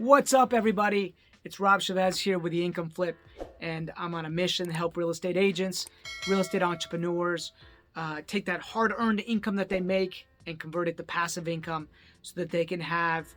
What's up, everybody? It's Rob Chevez here with the Income Flip, and I'm on a mission to help real estate agents, real estate entrepreneurs, take that hard-earned income that they make and convert it to passive income so that they can have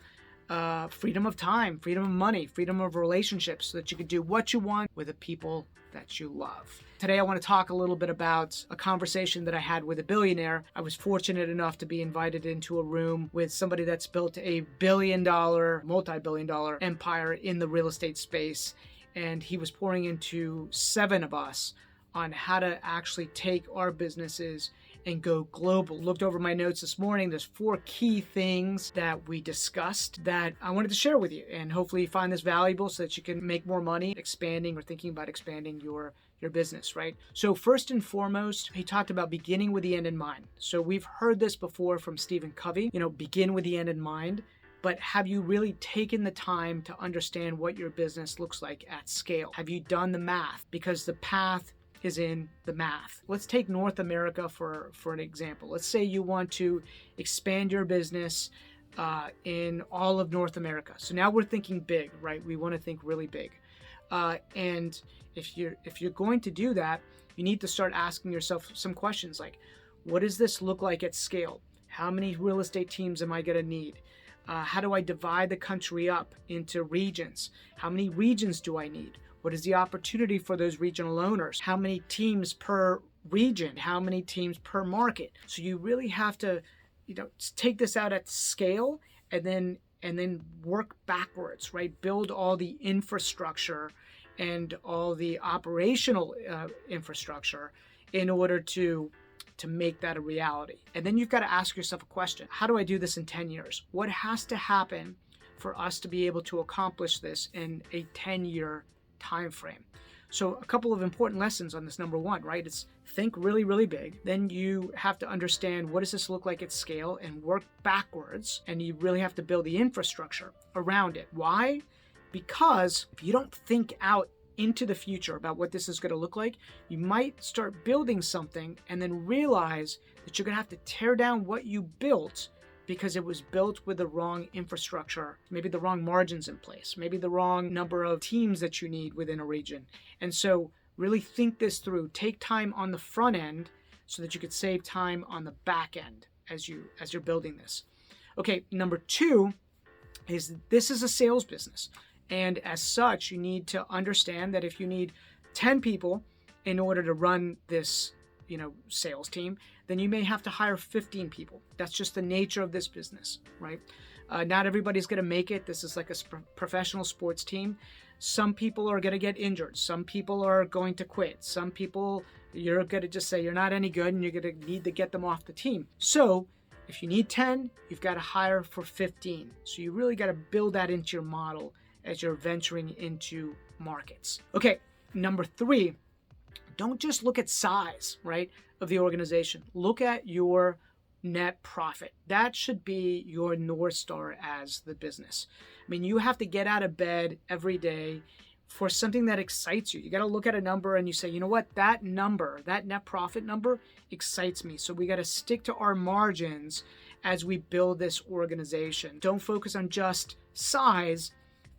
freedom of time, freedom of money, freedom of relationships, so that you can do what you want with the people that you love. Today, I want to talk a little bit about a conversation that I had with a billionaire. I was fortunate enough to be invited into a room with somebody that's built a billion-dollar, multi-billion-dollar empire in the real estate space. And he was pouring into 7 of us on how to actually take our businesses and go global. Looked over my notes this morning. There's 4 key things that we discussed that I wanted to share with you. And hopefully you find this valuable so that you can make more money expanding or thinking about expanding your business, right? So first and foremost, he talked about beginning with the end in mind. So we've heard this before from Stephen Covey, begin with the end in mind. But have you really taken the time to understand what your business looks like at scale? Have you done the math? Because the path is in the math. Let's take North America for an example. Let's say you want to expand your business in all of North America. So now we're thinking big, right? We want to think really big. And if you're going to do that, you need to start asking yourself some questions like, what does this look like at scale? How many real estate teams am I going to need? How do I divide the country up into regions? How many regions do I need? What is the opportunity for those regional owners? How many teams per region? How many teams per market? So you really have to, take this out at scale and then work backwards, right? Build all the infrastructure and all the operational infrastructure in order to make that a reality. And then you've got to ask yourself a question. How do I do this in 10 years? What has to happen for us to be able to accomplish this in a 10-year time frame? So a couple of important lessons on this. Number 1, right? It's think really, really big. Then you have to understand what does this look like at scale and work backwards. And you really have to build the infrastructure around it. Why? Because if you don't think out into the future about what this is going to look like, you might start building something and then realize that you're going to have to tear down what you built because it was built with the wrong infrastructure, maybe the wrong margins in place, maybe the wrong number of teams that you need within a region. And so really think this through. Take time on the front end so that you could save time on the back end as you're building this. Okay, number 2 is this is a sales business. And as such, you need to understand that if you need 10 people in order to run this, sales team, then you may have to hire 15 people. That's just the nature of this business, right? Not everybody's going to make it. This is like a professional sports team. Some people are going to get injured. Some people are going to quit. Some people, you're going to just say you're not any good and you're going to need to get them off the team. So if you need 10, you've got to hire for 15. So you really got to build that into your model as you're venturing into markets. Okay, number 3, don't just look at size, right, of the organization. Look at your net profit. That should be your North Star as the business. I mean, you have to get out of bed every day for something that excites you. You got to look at a number and you say, you know what, that number, that net profit number excites me. So we got to stick to our margins as we build this organization. Don't focus on just size.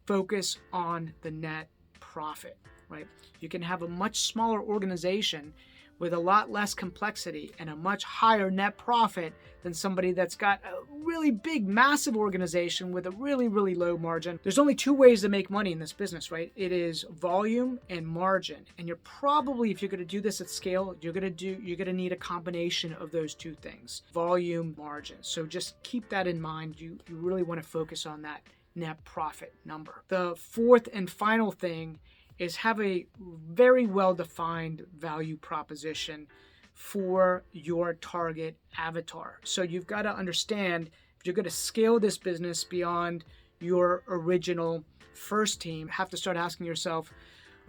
Focus on the net profit, right? You can have a much smaller organization with a lot less complexity and a much higher net profit than somebody that's got a really big, massive organization with a really, really low margin. There's only 2 ways to make money in this business, right? It is volume and margin. And you're probably, if you're going to do this at scale, you're going to need a combination of those 2 things, volume, margin. So just keep that in mind. You really want to focus on that net profit number. The 4th and final thing is have a very well-defined value proposition for your target avatar. So you've got to understand if you're going to scale this business beyond your original first team, you have to start asking yourself,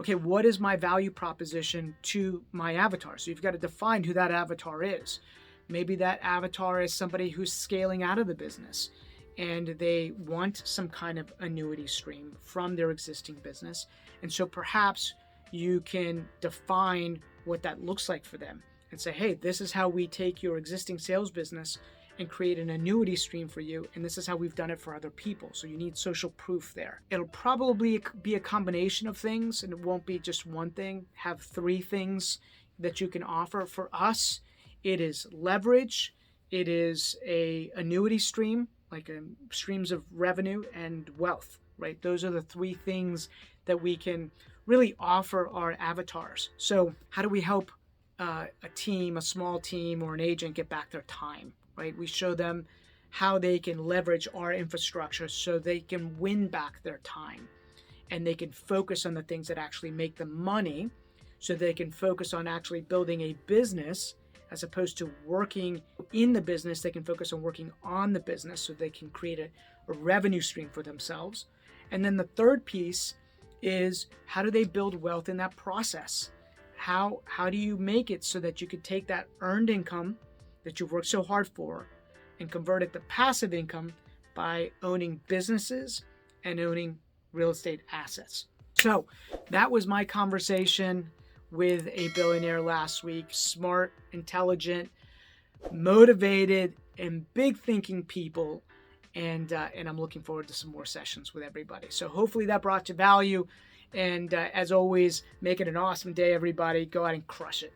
okay, what is my value proposition to my avatar? So you've got to define who that avatar is. Maybe that avatar is somebody who's scaling out of the business and they want some kind of annuity stream from their existing business. And so perhaps you can define what that looks like for them and say, hey, this is how we take your existing sales business and create an annuity stream for you. And this is how we've done it for other people. So you need social proof there. It'll probably be a combination of things, and it won't be just one thing. Have 3 things that you can offer. For us, it is leverage, it is a annuity stream, like streams of revenue, and wealth, right? Those are the 3 things that we can really offer our avatars. So how do we help a team, a small team, or an agent get back their time, right? We show them how they can leverage our infrastructure so they can win back their time, and they can focus on the things that actually make them money, so they can focus on actually building a business as opposed to working in the business. They can focus on working on the business so they can create a revenue stream for themselves. And then the third piece is, how do they build wealth in that process? How do you make it so that you could take that earned income that you've worked so hard for and convert it to passive income by owning businesses and owning real estate assets? So that was my conversation with a billionaire last week. Smart, intelligent, motivated, and big thinking people. And I'm looking forward to some more sessions with everybody. So hopefully that brought you value. And as always, make it an awesome day, everybody. Go out and crush it.